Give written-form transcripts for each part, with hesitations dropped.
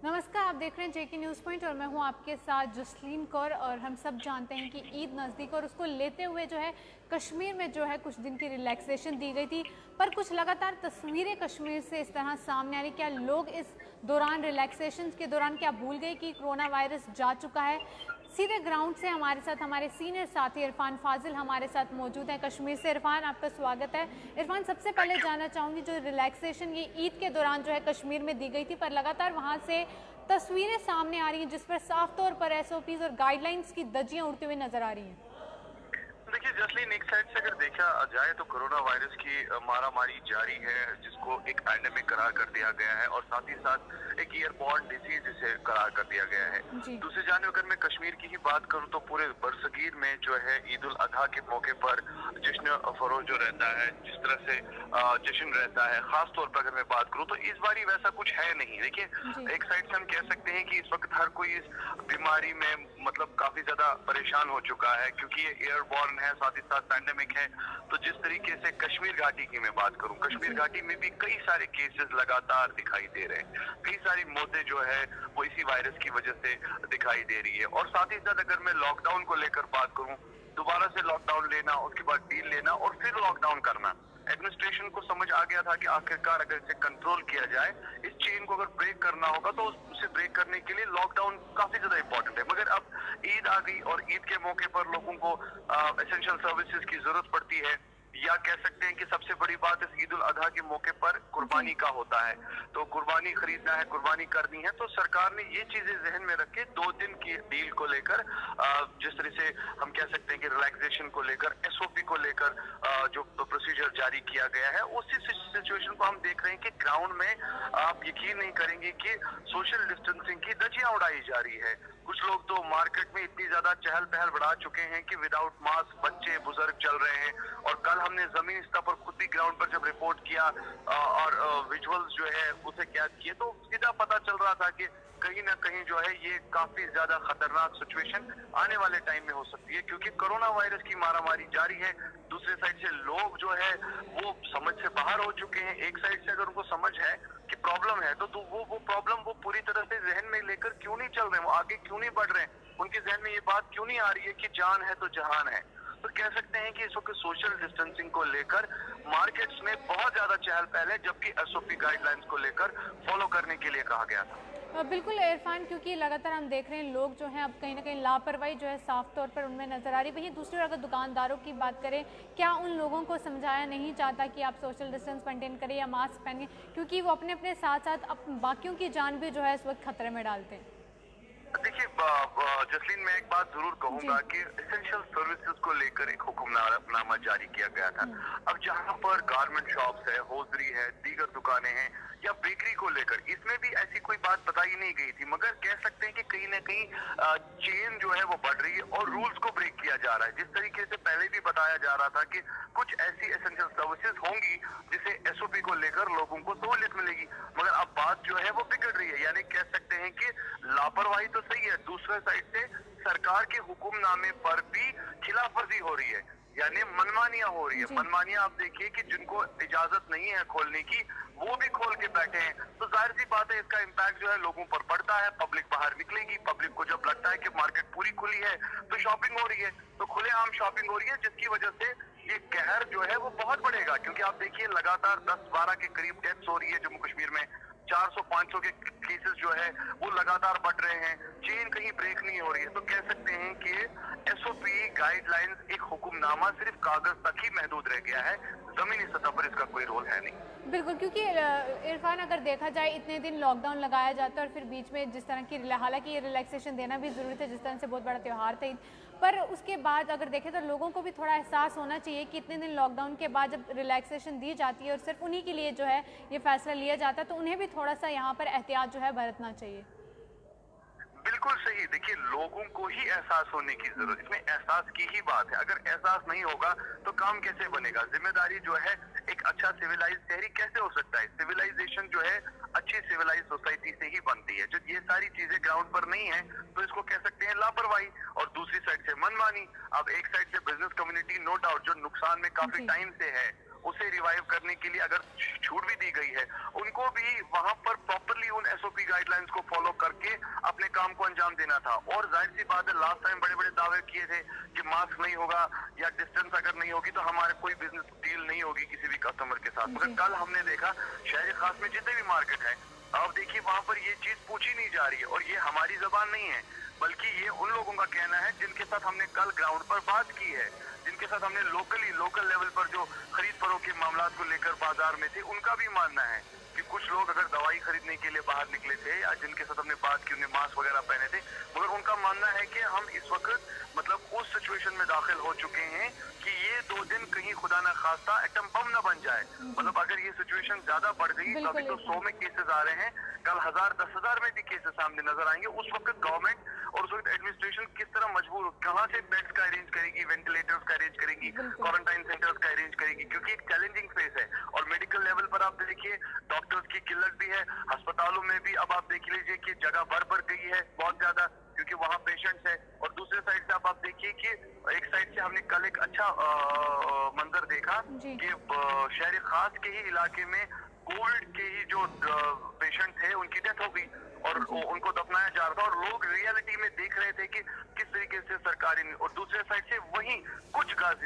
नमस्कार, आप देख रहे हैं जेके न्यूज़ पॉइंट और मैं हूं आपके साथ जसलीन कौर। और हम सब जानते हैं कि ईद नज़दीक और उसको लेते हुए जो है कश्मीर में जो है कुछ दिन की रिलैक्सेशन दी गई थी, पर कुछ लगातार तस्वीरें कश्मीर से इस तरह सामने आ रही। क्या लोग इस दौरान रिलैक्सेशन के दौरान क्या भूल गए कि कोरोना वायरस जा चुका है? सीधे ग्राउंड से हमारे साथ हमारे सीनियर साथी इरफान फाजिल हमारे साथ मौजूद हैं कश्मीर से। इरफान, आपका स्वागत है। इरफान, सबसे पहले जानना चाहूँगी, जो रिलैक्सेशन ये ईद के दौरान जो है कश्मीर में दी गई थी, पर लगातार वहाँ से तस्वीरें सामने आ रही हैं जिस पर साफ तौर पर एसओपीज और गाइडलाइंस की धज्जियां उड़ती हुई नजर आ रही हैं। देखिए जसलीन, एक साइड से अगर देखा जाए तो कोरोना वायरस की मारामारी जारी है, जिसको एक पैंडेमिक करार कर दिया गया है और साथ ही साथ एक एयरबॉर्न डिजीज जिसे करार कर दिया गया है। दूसरी जानिब अगर मैं कश्मीर की ही बात करूं तो पूरे बरसगीर में जो है ईद उल अजहा के मौके पर जश्न फरोज जो रहता है, जिस तरह से जश्न रहता है, खास तौर पर अगर मैं बात करूं तो इस बारी वैसा कुछ है नहीं। देखिए, एक साइड से हम कह सकते हैं कि इस वक्त हर कोई इस बीमारी में मतलब काफी ज्यादा परेशान हो चुका है, क्योंकि ये एयरबॉर्न है, साथ ही साथ पैंडेमिक है। तो जिस तरीके से कश्मीर घाटी की मैं बात करूं, कश्मीर घाटी में भी कई सारे केसेस लगातार दिखाई दे रहे हैं, कई सारी मौतें जो है वो इसी वायरस की वजह से दिखाई दे रही है। और साथ ही साथ अगर मैं लॉकडाउन को लेकर बात करूं, दोबारा से लॉकडाउन लेना, उसके बाद डील लेना और फिर लॉकडाउन करना, एडमिनिस्ट्रेशन को समझ आ गया था कि आखिरकार अगर इसे कंट्रोल किया जाए, इस चेन को अगर ब्रेक करना होगा तो उसे ब्रेक करने के लिए लॉकडाउन काफी ज्यादा इंपॉर्टेंट है। मगर अब ईद आ गई और ईद के मौके पर लोगों को एसेंशियल सर्विसेज की जरूरत पड़ती है, या कह सकते हैं कि सबसे बड़ी बात इस ईद उल अजहा के मौके पर कुर्बानी का होता है। तो कुर्बानी खरीदना है, कुर्बानी करनी है, तो सरकार ने ये चीजें जहन में रख के 2 दिन की डील को लेकर, जिस तरह से हम कह सकते हैं कि रिलैक्सेशन को लेकर, एसओपी को लेकर जो प्रोसीजर जारी किया गया है, उसी सिचुएशन को हम देख रहे हैं कि ग्राउंड में आप यकीन नहीं करेंगे कि सोशल डिस्टेंसिंग की धज्जियां उड़ाई जा रही है। कुछ लोग तो मार्केट में इतनी ज्यादा चहल पहल बढ़ा चुके हैं कि विदाउट मास्क बच्चे बुजुर्ग चल रहे हैं। और कल हमने जमीनी स्तर पर खुद भी ग्राउंड पर जब रिपोर्ट किया और विजुअल्स जो है उसे कैद किए, तो सीधा पता चल रहा था कि कहीं ना कहीं जो है ये काफी ज्यादा खतरनाक सिचुएशन आने वाले टाइम में हो सकती है, क्योंकि कोरोना वायरस की मारामारी जारी है। दूसरे साइड से लोग जो है वो समझ से बाहर हो चुके हैं। एक साइड से अगर उनको समझ है कि प्रॉब्लम है तो वो प्रॉब्लम वो पूरी तरह से जहन में लेकर क्यों नहीं चल रहे हैं, वो आगे क्यों नहीं बढ़ रहे हैं, उनके जहन में ये बात क्यों नहीं आ रही है कि जान है तो जहान है। तो कह सकते हैं कि इस वक्त सोशल डिस्टेंसिंग को लेकर मार्केट्स में बहुत ज्यादा चहल पहल है, जबकि एसओपी गाइडलाइंस को लेकर फॉलो करने के लिए कहा गया था। बिल्कुल इरफान, क्योंकि लगातार हम देख रहे हैं लोग जो हैं अब कहीं ना कहीं लापरवाही जो है साफ तौर पर उनमें नजर आ रही है। वहीं दूसरी ओर अगर दुकानदारों की बात करें, क्या उन लोगों को समझाया नहीं जाता कि आप सोशल डिस्टेंस मेंटेन करें या मास्क पहनें, क्योंकि वो अपने अपने साथ साथ बाकियों की जान भी जो है इस वक्त खतरे में डालते हैं? देखिए जसलीन, मैं एक बात जरूर कहूंगा कि एसेंशियल सर्विसेज को लेकर एक हुक्मनामा जारी किया गया था। अब जहां पर गारमेंट शॉप्स है, होजरी है, दीगर दुकानें हैं, या बेकरी को लेकर, इसमें भी ऐसी कोई बात बताई नहीं गई थी। मगर कह सकते हैं कि कहीं ना कहीं चेन जो है वो बढ़ रही है और रूल्स को ब्रेक किया जा रहा है। जिस तरीके से पहले भी बताया जा रहा था कि कुछ ऐसी एसेंशियल सर्विसेज होंगी जिसे एसओपी को लेकर लोगों को सहूलियत मिलेगी, मगर अब बात जो है वो बिगड़ रही है। यानी कह सकते हैं कि लापरवाही तो सही है, दूसरे साइड से सरकार के हुक्मनामे पर भी खिलाफ वर्जी हो रही है, यानी मनमानियां हो रही है। मनमानियां आप देखिए कि जिनको इजाजत नहीं है खोलने की वो भी खोल के बैठे हैं। तो जाहिर सी बात है इसका इम्पैक्ट जो है लोगों पर पड़ता है। पब्लिक बाहर निकलेगी, पब्लिक को जब लगता है कि मार्केट पूरी खुली है तो शॉपिंग हो रही है, तो खुलेआम शॉपिंग हो रही है, जिसकी वजह से ये कहर जो है वो बहुत बढ़ेगा। क्योंकि आप देखिए लगातार 10-12 के करीब डेथ्स हो रही है जम्मू कश्मीर में, 400-500 के केसेस जो है वो लगातार बढ़ रहे हैं, चेन कहीं ब्रेक नहीं हो रही है। तो कह सकते हैं कि एसओपी गाइडलाइंस, एक हुक्मनामा सिर्फ कागज तक ही महदूद रह गया है, जमीनी सतह पर इसका कोई रोल है नहीं। बिल्कुल, क्योंकि इरफान अगर देखा जाए इतने दिन लॉकडाउन लगाया जाता है और फिर बीच में जिस तरह की, हालांकि ये रिलैक्सेशन देना भी ज़रूरी था, जिस तरह से बहुत बड़ा त्यौहार था, पर उसके बाद अगर देखें तो लोगों को भी थोड़ा एहसास होना चाहिए कि इतने दिन लॉकडाउन के बाद जब रिलैक्सेशन दी जाती है और सिर्फ उन्हीं के लिए जो है ये फैसला लिया जाता है, तो उन्हें भी थोड़ा सा यहाँ पर एहतियात जो है बरतना चाहिए। बिल्कुल सही। देखिए, लोगों को ही एहसास होने की जरूरत, इसमें एहसास की ही बात है। अगर एहसास नहीं होगा तो काम कैसे बनेगा? जिम्मेदारी जो है, एक अच्छा सिविलाइज शहरी कैसे हो सकता है? सिविलाइजेशन जो है अच्छी सिविलाइज सोसाइटी से ही बनती है। जब ये सारी चीजें ग्राउंड पर नहीं है तो इसको कह सकते हैं लापरवाही, और दूसरी साइड से मनमानी। अब एक साइड से बिजनेस कम्युनिटी नो डाउट जो नुकसान में काफी टाइम से है, उसे रिवाइव करने के लिए अगर छूट भी दी गई है, उनको भी वहां पर प्रॉपरली उन एसओपी गाइडलाइंस को फॉलो करके अपने काम को अंजाम देना था। और जाहिर सी बात है, लास्ट टाइम बड़े बड़े दावे किए थे कि मास्क नहीं होगा या डिस्टेंस अगर नहीं होगी तो हमारे कोई बिजनेस डील नहीं होगी किसी भी कस्टमर के साथ। मगर कल हमने देखा शहर खास में जितने भी मार्केट है, आप देखिए वहां पर ये चीज पूछी नहीं जा रही है। और ये हमारी जबान नहीं है, बल्कि ये उन लोगों का कहना है जिनके साथ हमने कल ग्राउंड पर बात की है, जिनके साथ हमने लोकल लेवल पर जो खरीद फरोख्त के मामलात को लेकर बाजार में थे, उनका भी मानना है कि कुछ लोग अगर दवाई खरीदने के लिए बाहर निकले थे या जिनके साथ हमने बात की, उन्हें मास्क वगैरह पहने थे, मगर उनका मानना है कि हम इस वक्त मतलब उस सिचुएशन में दाखिल हो चुके हैं कि ये 2 दिन कहीं खुदा ना खास्ता एटम बम न बन जाए। मतलब अगर ये सिचुएशन ज्यादा बढ़ गई तो अभी तो 100 में केसेस आ रहे हैं, कल 1000 10,000 में भी केसेस सामने नजर आएंगे। उस वक्त गवर्नमेंट और उस वक्त एडमिनिस्ट्रेशन किस तरह मजबूर हो, कहाँ से बेड्स का अरेंज करेगी, वेंटिलेटर्स का अरेंज करेगी, क्वारंटाइन सेंटर्स का अरेंज करेगी, क्योंकि एक चैलेंजिंग फेस है। और मेडिकल लेवल पर आप देखिए डॉक्टर्स की किल्लत भी है, अस्पतालों में भी अब आप देख लीजिए कि जगह भर गई है बहुत ज्यादा, क्योंकि वहाँ पेशेंट्स है। और दूसरे साइड से आप देखिए कि एक साइड से हमने कल एक अच्छा मंजर देखा कि शहर खास के ही इलाके में कोविड के ही जो पेशेंट थे उनकी डेथ हो गई और उनको दफनाया जा रहा था, और लोग रियलिटी में देख रहे थे कि किस तरीके से सरकारी। और दूसरे साइड से वहीं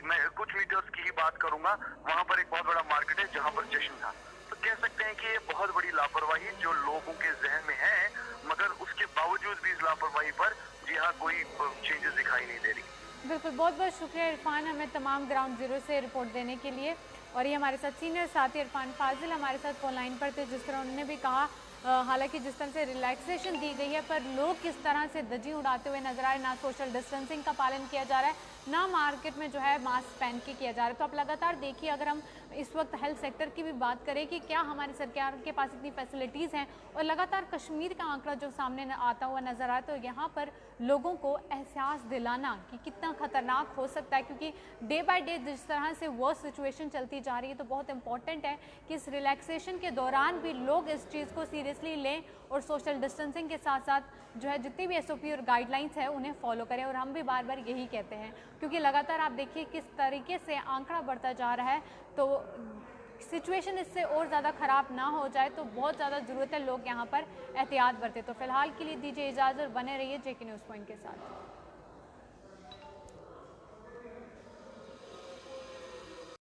मैं कुछ मीटर्स की ही बात करूंगा, वहां पर एक बहुत बड़ा मार्केट है जहां पर जश्न था। तो कह सकते हैं कि ये बहुत बड़ी लापरवाही जो लोगों के जहन में है, मगर उसके बावजूद भी इस लापरवाही पर जी हाँ कोई चेंजेस दिखाई नहीं दे रही। बिल्कुल, बहुत बहुत शुक्रिया इरफान हमें तमाम ग्राउंड जीरो से रिपोर्ट देने के लिए। और ये हमारे साथ सीनियर साथी इरफान फाजिल हमारे साथ फोन लाइन पर थे। जिस तरह उन्होंने भी कहा, हालांकि जिस तरह से रिलैक्सेशन दी गई है पर लोग किस तरह से धज्जी उड़ाते हुए नजर आ रहे, ना सोशल डिस्टेंसिंग का पालन किया जा रहा है, ना मार्केट में जो है मास्क पहन के किया जा रहा है। तो आप लगातार देखिए, अगर हम इस वक्त हेल्थ सेक्टर की भी बात करें कि क्या हमारी सरकार के पास इतनी फैसिलिटीज़ हैं, और लगातार कश्मीर का आंकड़ा जो सामने आता हुआ नज़र आ रहा है, तो यहाँ पर लोगों को एहसास दिलाना कि कितना ख़तरनाक हो सकता है, क्योंकि डे बाय डे जिस तरह से वो सिचुएशन चलती जा रही है, तो बहुत इंपॉर्टेंट है कि इस रिलैक्सेशन के दौरान भी लोग इस चीज़ को सीरियसली लें और सोशल डिस्टेंसिंग के साथ साथ जो है जितनी भी एसओपी और गाइडलाइंस है उन्हें फॉलो करें। और हम भी बार बार यही कहते हैं, क्योंकि लगातार आप देखिए किस तरीके से आंकड़ा बढ़ता जा रहा है, तो सिचुएशन इससे और ज़्यादा ख़राब ना हो जाए, तो बहुत ज़्यादा ज़रूरत है लोग यहाँ पर एहतियात बरतें। तो फिलहाल के लिए दीजिए इजाज़त और बने रहिए जेके न्यूज़ पॉइंट के साथ।